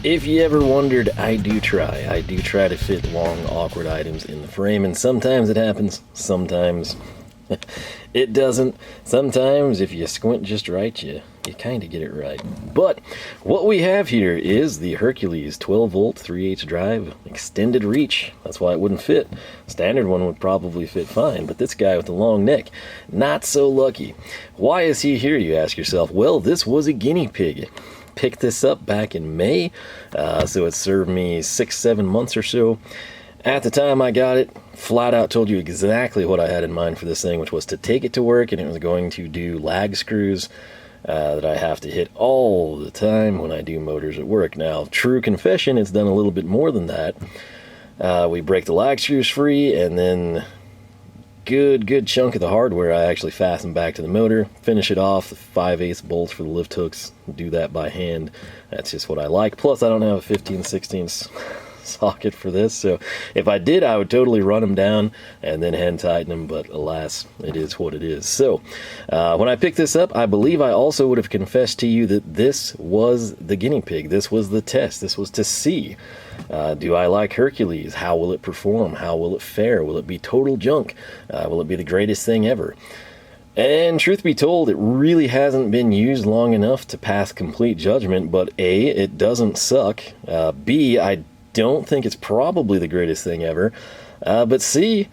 If you ever wondered, I do try to fit long, awkward items in the frame, and sometimes it happens, sometimes it doesn't. Sometimes, if you squint just right, you kind of get it right. But what we have here is the Hercules 12-volt 3/8 drive extended reach. That's why it wouldn't fit. Standard one would probably fit fine, but this guy with the long neck, not so lucky. Why is he here, you ask yourself? Well, this was a guinea pig. Picked this up back in May, so it served me 6-7 months or so. At the time I got it, flat out told you exactly what I had in mind for this thing, which was to take it to work, and it was going to do lag screws that I have to hit all the time when I do motors at work. Now, true confession, it's done a little bit more than that. We break the lag screws free, and then good chunk of the hardware I actually fasten back to the motor, finish it off, the 5/8 bolts for the lift hooks, do that by hand. That's just what I like. Plus I don't have a 15/16 socket for this, so if I did, I would totally run them down and then hand tighten them, but alas, it is what it is. So when I picked this up, I believe I also would have confessed to you that this was the guinea pig. This was the test. This was to see, do I like Hercules? How will it perform? How will it fare? Will it be total junk? Will it be the greatest thing ever? And truth be told, it really hasn't been used long enough to pass complete judgment, but A, it doesn't suck. B, I don't think it's probably the greatest thing ever. But C,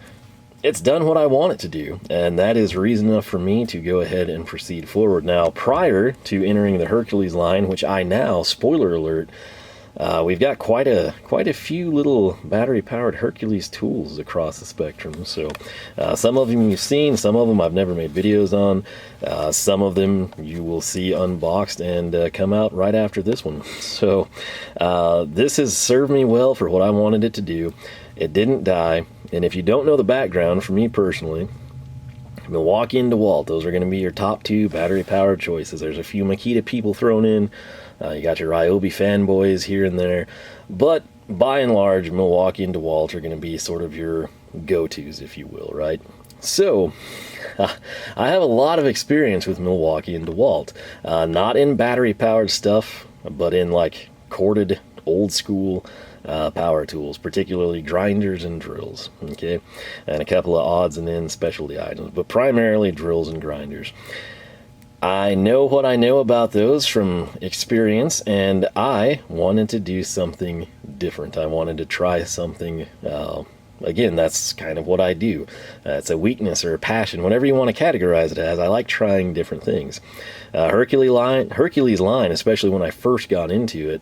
it's done what I want it to do, and that is reason enough for me to go ahead and proceed forward. Now, prior to entering the Hercules line, which I now, spoiler alert, we've got quite a few little battery-powered Hercules tools across the spectrum. So some of them you've seen, some of them I've never made videos on, some of them you will see unboxed and come out right after this one. So this has served me well for what I wanted it to do. It didn't die, and if you don't know the background, for me personally, Milwaukee and DeWalt, those are going to be your top two battery-powered choices. There's a few Makita people thrown in. You got your Ryobi fanboys here and there, but by and large, Milwaukee and DeWalt are going to be sort of your go-tos, if you will, right? So, I have a lot of experience with Milwaukee and DeWalt, not in battery-powered stuff, but in like corded, old-school power tools, particularly grinders and drills, okay, and a couple of odds and ends specialty items, but primarily drills and grinders. I know what I know about those from experience, and I wanted to do something different. I wanted to try something, again, that's kind of what I do. It's a weakness or a passion, whatever you want to categorize it as. I like trying different things. Hercules line, especially when I first got into it,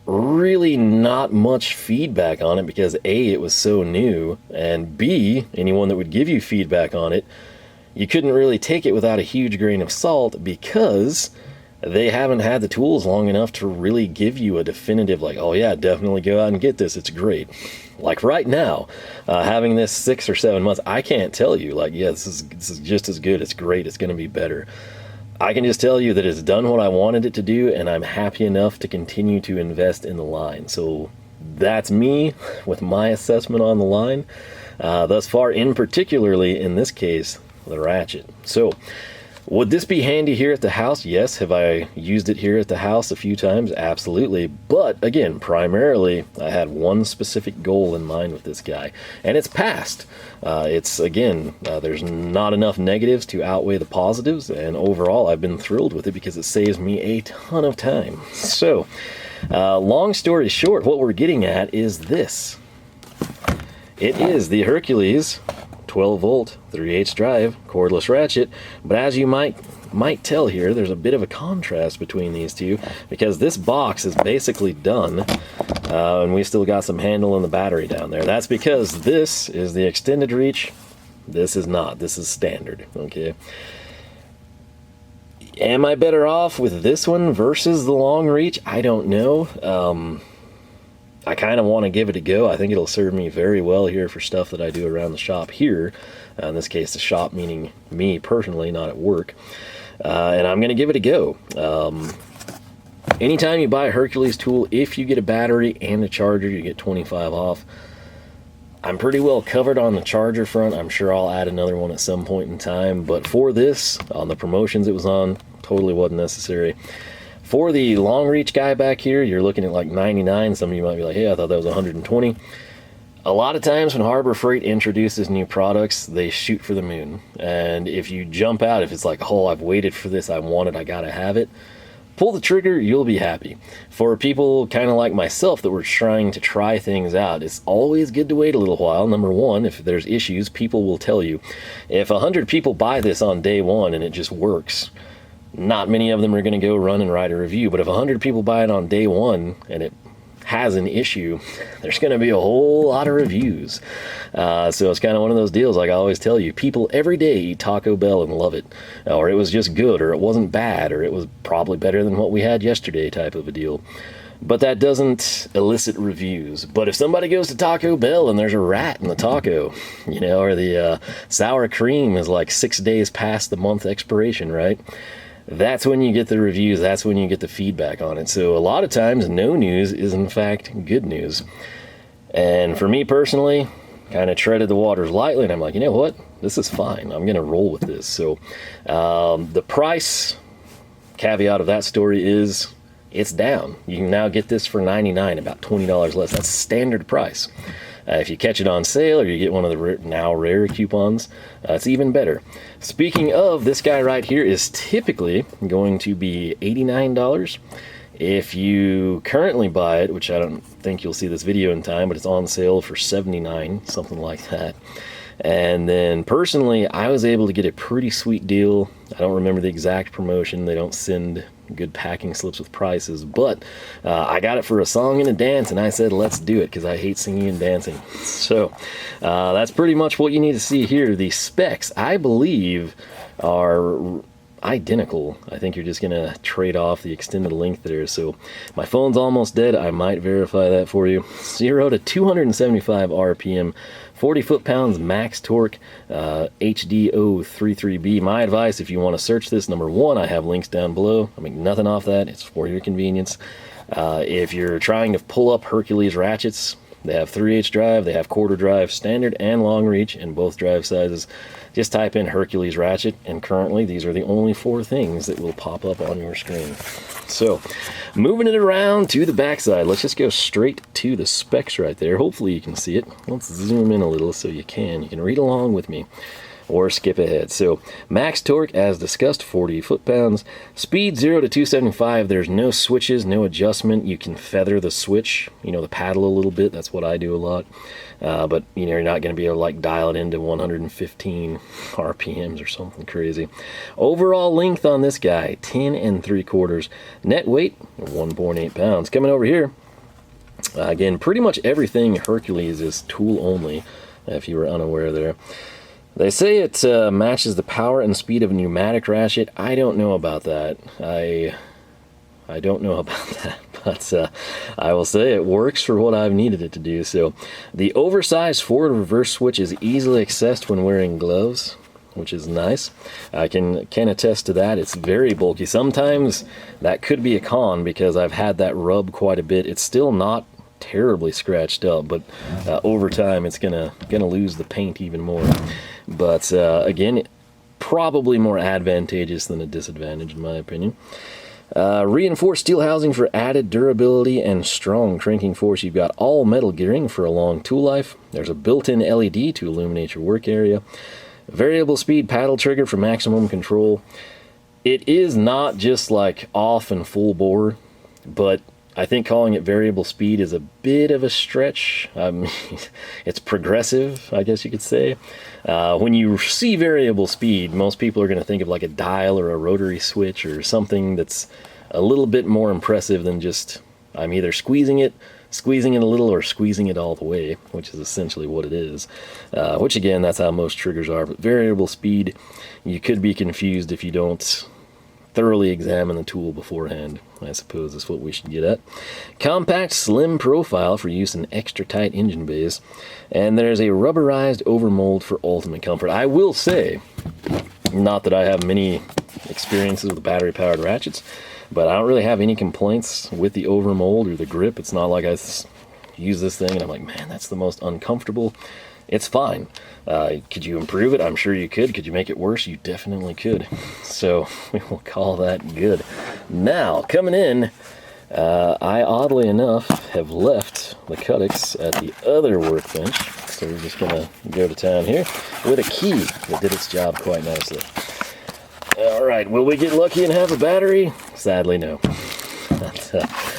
really not much feedback on it because A, it was so new, and B, anyone that would give you feedback on it, you couldn't really take it without a huge grain of salt because they haven't had the tools long enough to really give you a definitive, like, oh yeah, definitely go out and get this, it's great. Like right now, having this 6 or 7 months, I can't tell you, like, yeah, this is just as good, it's great, it's going to be better. I can just tell you that it's done what I wanted it to do, and I'm happy enough to continue to invest in the line. So that's me with my assessment on the line thus far, in particularly in this case, the Ratchet. So would this be handy here at the house? Yes. Have I used it here at the house a few times? Absolutely. But again, primarily I had one specific goal in mind with this guy, and it's passed. It's again, there's not enough negatives to outweigh the positives, and overall I've been thrilled with it because it saves me a ton of time. So long story short, what we're getting at is this. It is the Hercules 12-volt 3/8 drive cordless ratchet, but as you might tell here, there's a bit of a contrast between these two because this box is basically done, and we still got some handle in the battery down there. That's because this is the extended reach, this is not. This is standard, okay? Am I better off with this one versus the long reach? I don't know. I kind of want to give it a go. I think it'll serve me very well here for stuff that I do around the shop here. In this case, the shop meaning me personally, not at work. And I'm going to give it a go. Anytime you buy a Hercules tool, if you get a battery and a charger, you get 25 off. I'm pretty well covered on the charger front. I'm sure I'll add another one at some point in time. But for this, on the promotions it was on, totally wasn't necessary. For the long reach guy back here, you're looking at like 99. Some of you might be like, hey, I thought that was 120. A lot of times when Harbor Freight introduces new products, they shoot for the moon. And if you jump out, if it's like, oh, I've waited for this, I want it, I gotta have it, pull the trigger, you'll be happy. For people kind of like myself that were trying to try things out, it's always good to wait a little while. Number one, if there's issues, people will tell you. If 100 people buy this on day one and it just works, not many of them are going to go run and write a review. But if 100 people buy it on day one and it has an issue, there's going to be a whole lot of reviews. So it's kind of one of those deals, like I always tell you, people every day eat Taco Bell and love it, or it was just good, or it wasn't bad, or it was probably better than what we had yesterday type of a deal. But that doesn't elicit reviews. But if somebody goes to Taco Bell and there's a rat in the taco, you know, or the sour cream is like 6 days past the month expiration, right? That's when you get the reviews, that's when you get the feedback on it. So a lot of times, no news is in fact good news. And for me personally, kind of treaded the waters lightly, and I'm like, you know what? This is fine. I'm going to roll with this. So the price, caveat of that story is, it's down. You can now get this for $99, about $20 less. That's standard price. If you catch it on sale or you get one of the now rare coupons, it's even better. Speaking of, this guy right here is typically going to be $89. If you currently buy it, which I don't think you'll see this video in time, but it's on sale for $79, something like that. And then personally, I was able to get a pretty sweet deal. I don't remember the exact promotion. They don't send good packing slips with prices, but I got it for a song and a dance, and I said, let's do it, because I hate singing and dancing. So that's pretty much what you need to see here. The specs, I believe, are identical. I think you're just gonna trade off the extended length there. So my phone's almost dead. I might verify that for you. 0 to 275 RPM, 40 foot-pounds max torque, HD033B. My advice, if you want to search this, number one, I have links down below. I make nothing off that. It's for your convenience. If you're trying to pull up Hercules ratchets, they have 3/8 drive, they have quarter drive, standard and long reach in both drive sizes. Just type in Hercules ratchet, and currently these are the only 4 things that will pop up on your screen. So, moving it around to the backside, let's just go straight to the specs right there. Hopefully you can see it. Let's zoom in a little so you can read along with me, or skip ahead. So, max torque, as discussed, 40 foot-pounds. Speed 0 to 275, there's no switches, no adjustment. You can feather the switch, you know, the paddle a little bit. That's what I do a lot. But, you know, you're not going to be able to, like, dial it into 115 RPMs or something crazy. Overall length on this guy, 10 3/4. Net weight, 1.8 pounds. Coming over here, again, pretty much everything Hercules is tool only, if you were unaware there. They say it matches the power and speed of a pneumatic ratchet. I don't know about that. I don't know about that, but I will say it works for what I've needed it to do. So the oversized forward reverse switch is easily accessed when wearing gloves, which is nice. I can attest to that. It's very bulky. Sometimes that could be a con because I've had that rub quite a bit. It's still not terribly scratched up, but over time it's gonna lose the paint even more. But again, probably more advantageous than a disadvantage in my opinion. Reinforced steel housing for added durability and strong cranking force. You've got all metal gearing for a long tool life. There's a built-in LED to illuminate your work area. Variable speed paddle trigger for maximum control. It is not just like off and full bore, but I think calling it variable speed is a bit of a stretch. It's progressive, I guess you could say. When you see variable speed, most people are going to think of like a dial or a rotary switch or something that's a little bit more impressive than just, I'm either squeezing it a little or squeezing it all the way, which is essentially what it is. Which again, that's how most triggers are. But variable speed, you could be confused if you don't thoroughly examine the tool beforehand, I suppose is what we should get at. Compact, slim profile for use in extra tight engine bays. And there's a rubberized overmold for ultimate comfort. I will say, not that I have many experiences with battery-powered ratchets, but I don't really have any complaints with the overmold or the grip. It's not like I use this thing, and I'm like, man, that's the most uncomfortable. It's fine. Could you improve it? I'm sure you could. Could you make it worse? You definitely could. So we will call that good. Now, coming in, I oddly enough have left the Cutix at the other workbench. So we're just going to go to town here with a key that did its job quite nicely. All right, will we get lucky and have a battery? Sadly, no.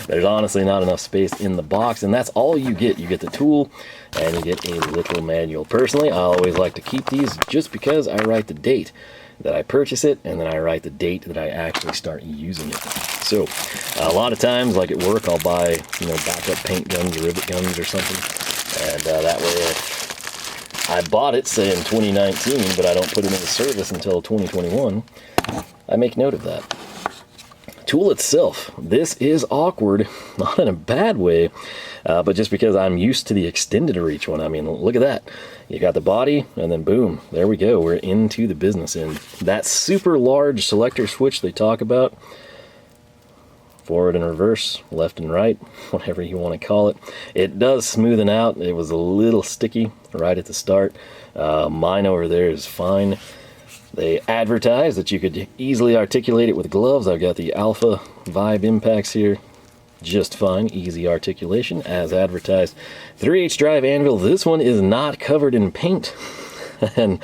There's honestly not enough space in the box, and that's all you get. You get the tool, and you get a little manual. Personally, I always like to keep these just because I write the date that I purchase it, and then I write the date that I actually start using it. So, a lot of times, like at work, I'll buy, backup paint guns or rivet guns or something, and that way if I bought it, say, in 2019, but I don't put it into service until 2021, I make note of that. Tool itself, this is awkward, not in a bad way, but just because I'm used to the extended reach one. I mean, look at that. You got the body, and then boom, there we go. We're into the business end. That super large selector switch they talk about, forward and reverse, left and right, whatever you want to call it, it does smoothen out. It was a little sticky right at the start. Mine over there is fine. They advertise that you could easily articulate it with gloves. I've got the Alpha Vibe Impacts here. Just fine, easy articulation, as advertised. 3/8 drive anvil. This one is not covered in paint and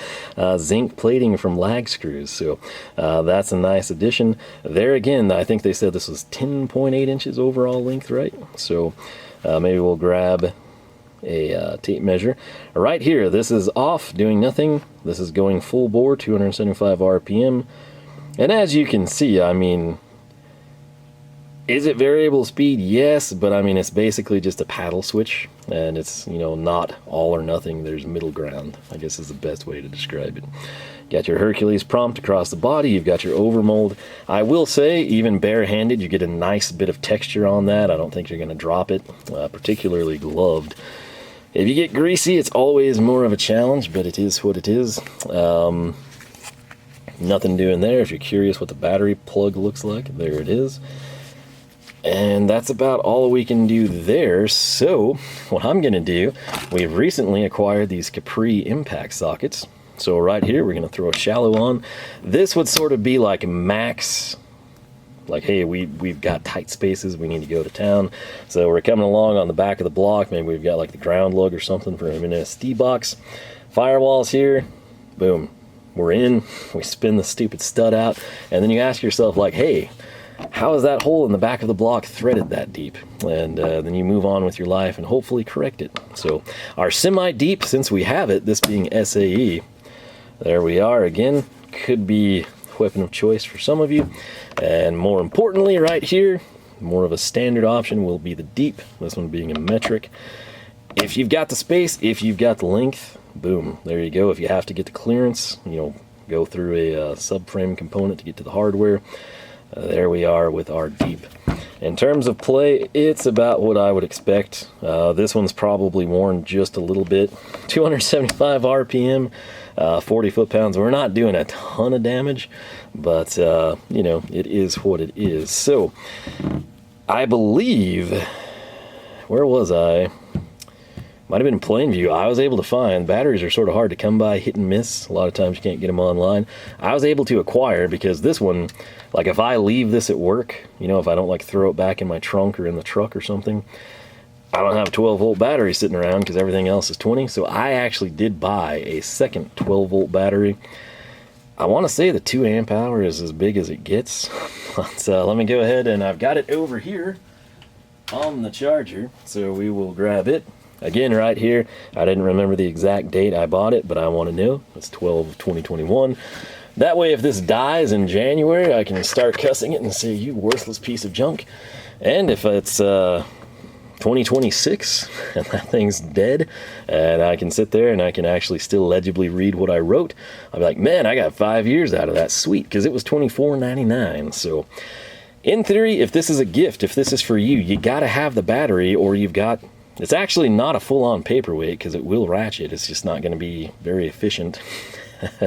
zinc plating from lag screws. So that's a nice addition. There again, I think they said this was 10.8 inches overall length, right? So maybe we'll grab a tape measure. Right here, this is off, doing nothing. This is going full bore, 275 RPM. And as you can see, I mean, is it variable speed? Yes, but I mean, it's basically just a paddle switch, and it's, not all or nothing. There's middle ground, I guess is the best way to describe it. Got your Hercules prompt across the body. You've got your overmold. I will say, even barehanded, you get a nice bit of texture on that. I don't think you're going to drop it, particularly gloved. If you get greasy, it's always more of a challenge, but it is what it is. Nothing doing there. If you're curious what the battery plug looks like, there it is. And that's about all we can do there. So what I'm going to do, we've recently acquired these Capri impact sockets. So right here, we're going to throw a shallow on. This would sort of be like max. Like, hey, we've got tight spaces, we need to go to town. So we're coming along on the back of the block. Maybe we've got like the ground lug or something for an SD box. Firewalls here, boom, we're in. We spin the stupid stud out, and then you ask yourself, like, hey, how is that hole in the back of the block threaded that deep? And then you move on with your life and hopefully correct it. So our semi-deep, since we have it, this being SAE, there we are again. Could be weapon of choice for some of you. And more importantly, right here, more of a standard option will be the deep, this one being a metric. If you've got the space, if you've got the length, boom, there you go. If you have to get the clearance, go through a subframe component to get to the hardware, there we are with our deep. In terms of play, it's about what I would expect. This one's probably worn just a little bit. 275 RPM, 40 foot-pounds. We're not doing a ton of damage, but, it is what it is. So, I believe, where was I? Might have been in Plainview. I was able to find, batteries are sort of hard to come by, hit and miss. A lot of times you can't get them online. I was able to acquire, because this one, like if I leave this at work, if I don't like throw it back in my trunk or in the truck or something, I don't have a 12-volt battery sitting around because everything else is 20. So I actually did buy a second 12-volt battery. I want to say the 2 amp hour is as big as it gets. But let me go ahead, and I've got it over here on the charger. So we will grab it. Again, right here, I didn't remember the exact date I bought it, but I want to know. It's 12/2021. That way, if this dies in January, I can start cussing it and say, you worthless piece of junk. And if it's 2026 and that thing's dead, and I can sit there and I can actually still legibly read what I wrote, I'll be like, man, I got 5 years out of that. Sweet, because it was $24.99. So in theory, if this is a gift, if this is for you, you got to have the battery, or you've got... It's actually not a full-on paperweight because it will ratchet. It's just not going to be very efficient.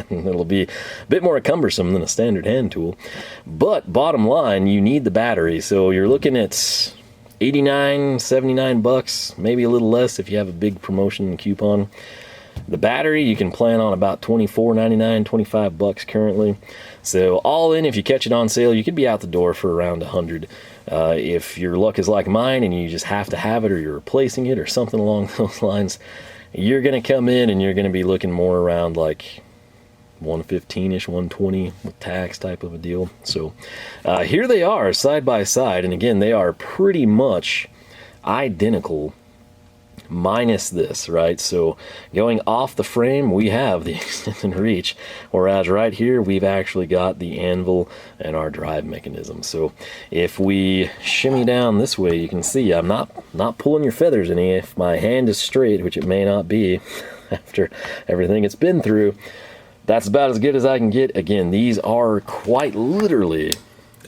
It'll be a bit more cumbersome than a standard hand tool. But bottom line, you need the battery. So you're looking at $89, $79, maybe a little less if you have a big promotion coupon. The battery, you can plan on about $24.99, $25 currently. So all in, if you catch it on sale, you could be out the door for around $100. If your luck is like mine and you just have to have it, or you're replacing it or something along those lines, you're going to come in and you're going to be looking more around like 115-ish, 120 with tax type of a deal. So here they are side by side, and again, they are pretty much identical minus this, right? So going off the frame, we have the extended reach, whereas right here we've actually got the anvil and our drive mechanism. So if we shimmy down this way, you can see I'm not pulling your feathers any. If my hand is straight, which it may not be after everything it's been through, that's about as good as I can get. Again, these are quite literally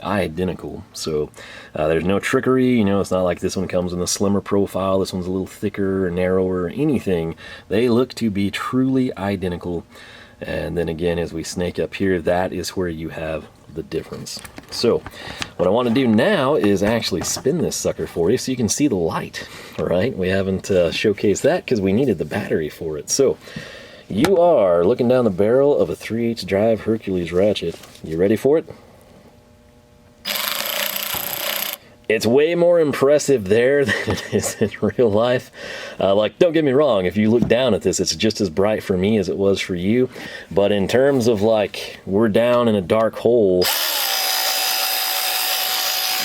identical. So there's no trickery, you know, it's not like this one comes in a slimmer profile, this one's a little thicker or narrower or anything. They look to be truly identical. And then again, as we snake up here, that is where you have the difference. So what I want to do now is actually spin this sucker for you so you can see the light. All right, we haven't showcased that because we needed the battery for it. So you are looking down the barrel of a 3/8 drive Hercules ratchet. You ready for it? It's way more impressive there than it is in real life. Like, don't get me wrong, if you look down at this, it's just as bright for me as it was for you. But in terms of like, we're down in a dark hole,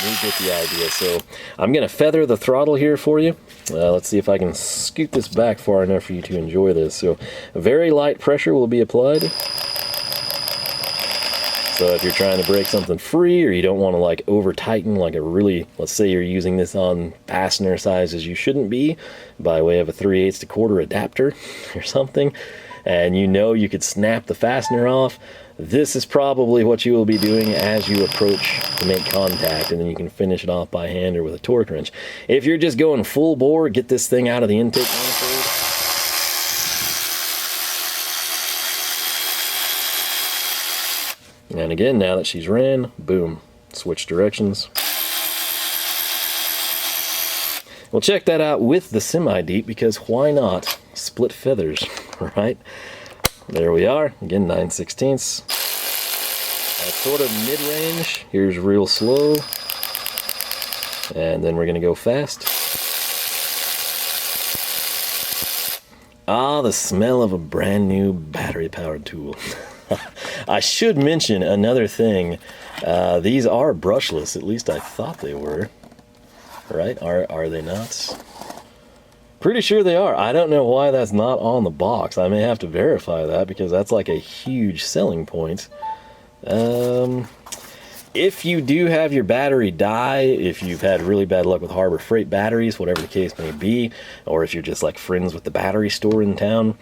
you get the idea. So I'm gonna feather the throttle here for you. Let's see if I can scoot this back far enough for you to enjoy this. So very light pressure will be applied. So if you're trying to break something free, or you don't want to like over tighten like a really, let's say you're using this on fastener sizes you shouldn't be, by way of a 3/8 to quarter adapter or something, and you know you could snap the fastener off, this is probably what you will be doing as you approach to make contact, and then you can finish it off by hand or with a torque wrench. If you're just going full bore, get this thing out of the intake manifold. And again, now that she's ran, boom, switch directions. We'll check that out with the semi-deep, because why not split feathers, right? There we are, again, 9/16. That's sort of mid-range. Here's real slow. And then we're gonna go fast. Ah, the smell of a brand new battery-powered tool. I should mention another thing. These are brushless, at least I thought they were. Right? Are they not? Pretty sure they are. I don't know why that's not on the box. I may have to verify that, because that's like a huge selling point. If you do have your battery die, if you've had really bad luck with Harbor Freight batteries, whatever the case may be, or if you're just like friends with the battery store in town,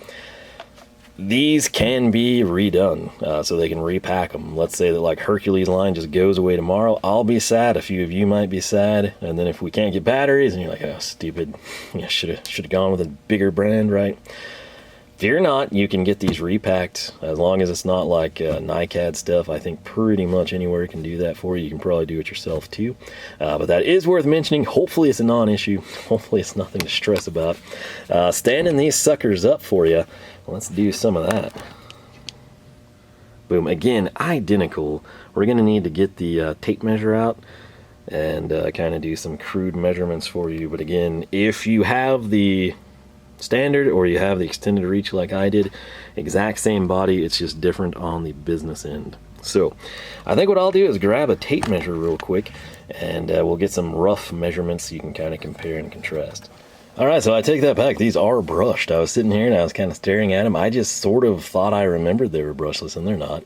these can be redone, so they can repack them. Let's say that like Hercules line just goes away tomorrow. I'll be sad, a few of you might be sad, and then if we can't get batteries and you're like, oh stupid, yeah, should have gone with a bigger brand, right? Fear not, you can get these repacked, as long as it's not like NiCad stuff. I think pretty much anywhere can do that for you. You can probably do it yourself too, but that is worth mentioning. Hopefully it's a non-issue. Hopefully it's nothing to stress about. Standing these suckers up for you, let's do some of that. Boom, again, identical. We're gonna need to get the tape measure out and kind of do some crude measurements for you. But again, if you have the standard or you have the extended reach like I did, exact same body, it's just different on the business end. So I think what I'll do is grab a tape measure real quick, and we'll get some rough measurements so you can kind of compare and contrast. Alright, so I take that back. These are brushed. I was sitting here and I was kind of staring at them. I just sort of thought I remembered they were brushless, and they're not.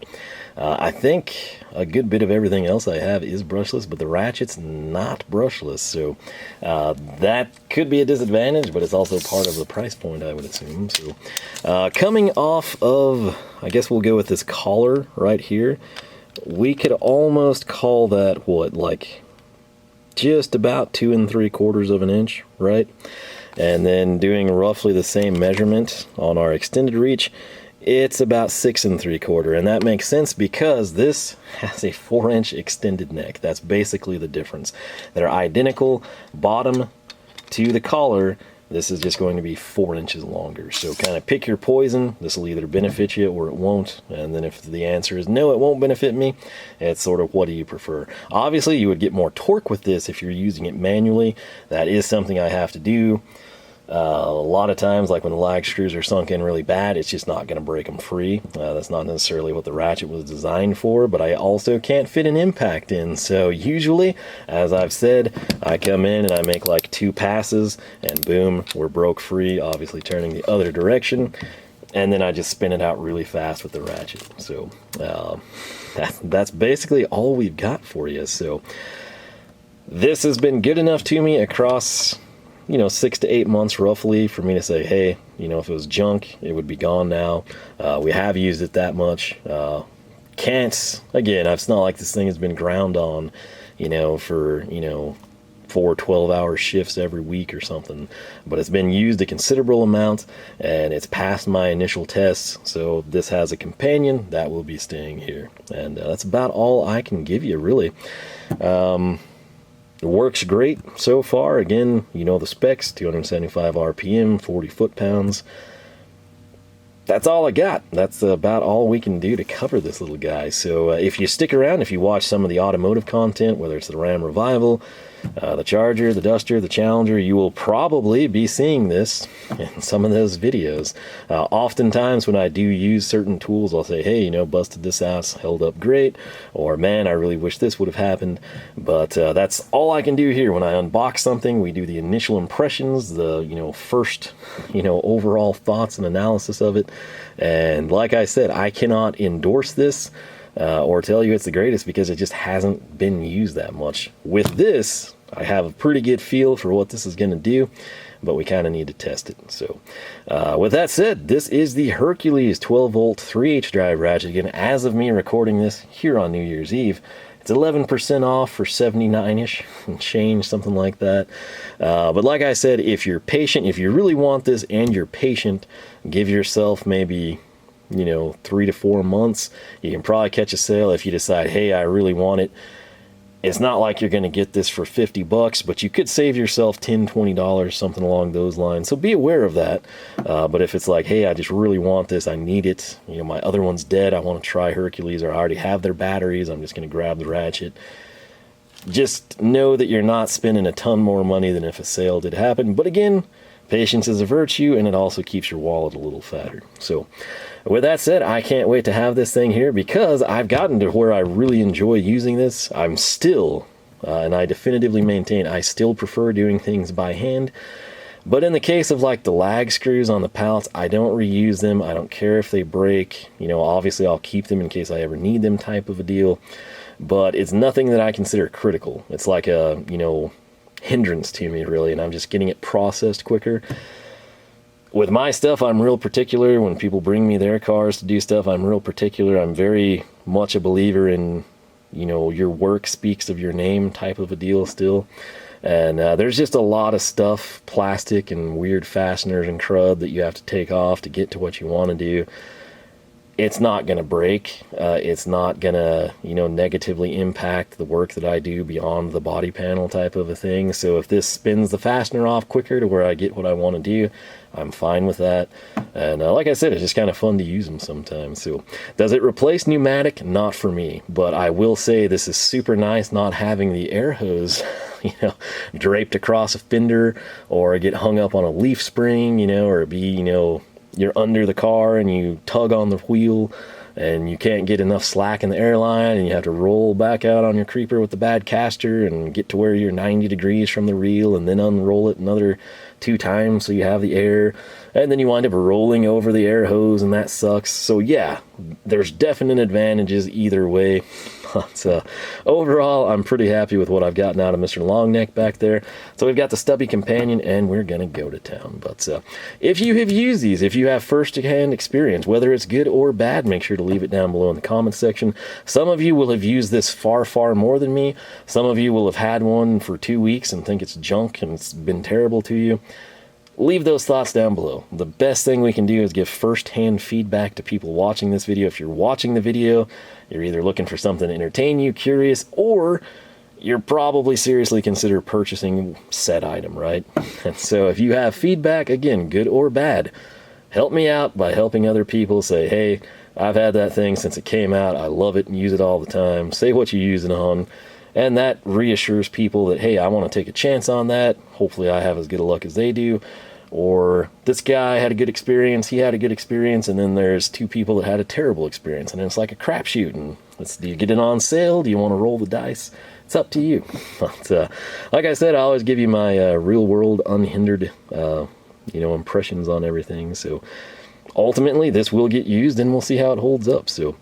I think a good bit of everything else I have is brushless, but the ratchet's not brushless, so that could be a disadvantage, but it's also part of the price point, I would assume. So coming off of, I guess we'll go with this collar right here, we could almost call that, what, like just about 2 3/4 of an inch, right? And then doing roughly the same measurement on our extended reach, It's about 6 3/4, and that makes sense because this has a 4-inch extended neck. That's basically the difference. They're identical bottom to the collar. This is just going to be 4 inches longer. So kind of pick your poison. This will either benefit you or it won't. And then if the answer is no, it won't benefit me, it's sort of what do you prefer? Obviously, you would get more torque with this if you're using it manually. That is something I have to do. A lot of times, like when the lag screws are sunk in really bad, it's just not going to break them free. That's not necessarily what the Ratchet was designed for, but I also can't fit an impact in. So usually, as I've said, I come in and I make like 2 passes, and boom, we're broke free, obviously turning the other direction. And then I just spin it out really fast with the Ratchet. So that's basically all we've got for you. So this has been good enough to me across 6 to 8 months roughly for me to say, hey, if it was junk, it would be gone now. We have used it that much. Again, it's not like this thing has been ground on, for, 4 12-hour shifts every week or something. But it's been used a considerable amount, and it's passed my initial tests. So this has a companion that will be staying here. And that's about all I can give you, really. It works great so far. Again, the specs, 275 RPM, 40 foot-pounds. That's all I got. That's about all we can do to cover this little guy. So if you stick around, if you watch some of the automotive content, whether it's the Ram Revival, the Charger, the Duster, the Challenger, you will probably be seeing this in some of those videos. Oftentimes when I do use certain tools, I'll say, hey, busted this ass, held up great, or man, I really wish this would have happened. But that's all I can do here. When I unbox something, we do the initial impressions, the first overall thoughts and analysis of it. And like I said, I cannot endorse this or tell you it's the greatest because it just hasn't been used that much. With this, I have a pretty good feel for what this is going to do, but we kind of need to test it. So with that said, this is the Hercules 12-volt 3H drive ratchet. Again, as of me recording this here on New Year's Eve, it's 11% off for 79-ish and change, something like that. But like I said, if you're patient, if you really want this and you're patient, give yourself maybe 3 to 4 months. You can probably catch a sale if you decide, hey, I really want it. It's not like you're going to get this for $50, but you could save yourself $10, $20, something along those lines. So be aware of that. But if it's like, hey, I just really want this, I need it, my other one's dead, I want to try Hercules, or I already have their batteries, I'm just going to grab the Ratchet. Just know that you're not spending a ton more money than if a sale did happen. But again, patience is a virtue, and it also keeps your wallet a little fatter. So with that said, I can't wait to have this thing here because I've gotten to where I really enjoy using this. I'm still, and I definitively maintain, I still prefer doing things by hand. But in the case of like the lag screws on the pallets, I don't reuse them. I don't care if they break. Obviously I'll keep them in case I ever need them type of a deal. But it's nothing that I consider critical. It's like a, hindrance to me, really, and I'm just getting it processed quicker. With my stuff, I'm real particular. When people bring me their cars to do stuff, I'm real particular. I'm very much a believer in, your work speaks of your name type of a deal still. And there's just a lot of stuff, plastic and weird fasteners and crud that you have to take off to get to what you want to do. It's not going to break. It's not going to, negatively impact the work that I do beyond the body panel type of a thing. So if this spins the fastener off quicker to where I get what I want to do, I'm fine with that. And like I said, it's just kind of fun to use them sometimes. So does it replace Pneumatic? Not for me. But I will say this is super nice not having the air hose draped across a fender, or get hung up on a leaf spring, or be, you're under the car and you tug on the wheel and you can't get enough slack in the airline and you have to roll back out on your creeper with the bad caster and get to where you're 90 degrees from the reel and then unroll it another 2 times so you have the air, and then you wind up rolling over the air hose, and that sucks. So yeah, there's definite advantages either way. But overall, I'm pretty happy with what I've gotten out of Mr. Longneck back there. So we've got the stubby companion, and we're going to go to town. But if you have used these, if you have first-hand experience, whether it's good or bad, make sure to leave it down below in the comments section. Some of you will have used this far, far more than me. Some of you will have had one for 2 weeks and think it's junk and it's been terrible to you. leave those thoughts down below. The best thing we can do is give first-hand feedback to people watching this video. If you're watching the video, you're either looking for something to entertain you, curious, or you're probably seriously consider purchasing said item, right? And so if you have feedback, again, good or bad, help me out by helping other people. Say, hey, I've had that thing since it came out. I love it and use it all the time. Say what you use it on. And that reassures people that, hey, I want to take a chance on that. Hopefully I have as good a luck as they do. Or this guy had a good experience, he had a good experience, and then there's two people that had a terrible experience. And it's like a crapshoot. And do you get it on sale? Do you want to roll the dice? It's up to you. But like I said, I always give you my real-world, unhindered, impressions on everything. So ultimately, this will get used, and we'll see how it holds up. So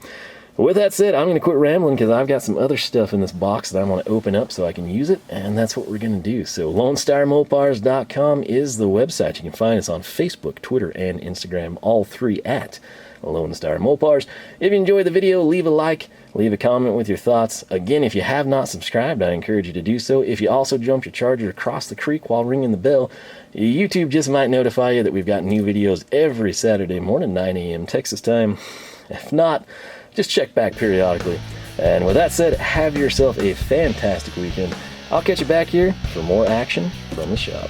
with that said, I'm going to quit rambling because I've got some other stuff in this box that I want to open up so I can use it, and that's what we're going to do. So LoneStarMopars.com is the website. You can find us on Facebook, Twitter, and Instagram, all three at Lone Star Mopars. If you enjoyed the video, leave a like, leave a comment with your thoughts. Again, if you have not subscribed, I encourage you to do so. If you also jumped your charger across the creek while ringing the bell, YouTube just might notify you that we've got new videos every Saturday morning, 9 a.m. Texas time. If not, just check back periodically. And with that said, have yourself a fantastic weekend. I'll catch you back here for more action from the shop.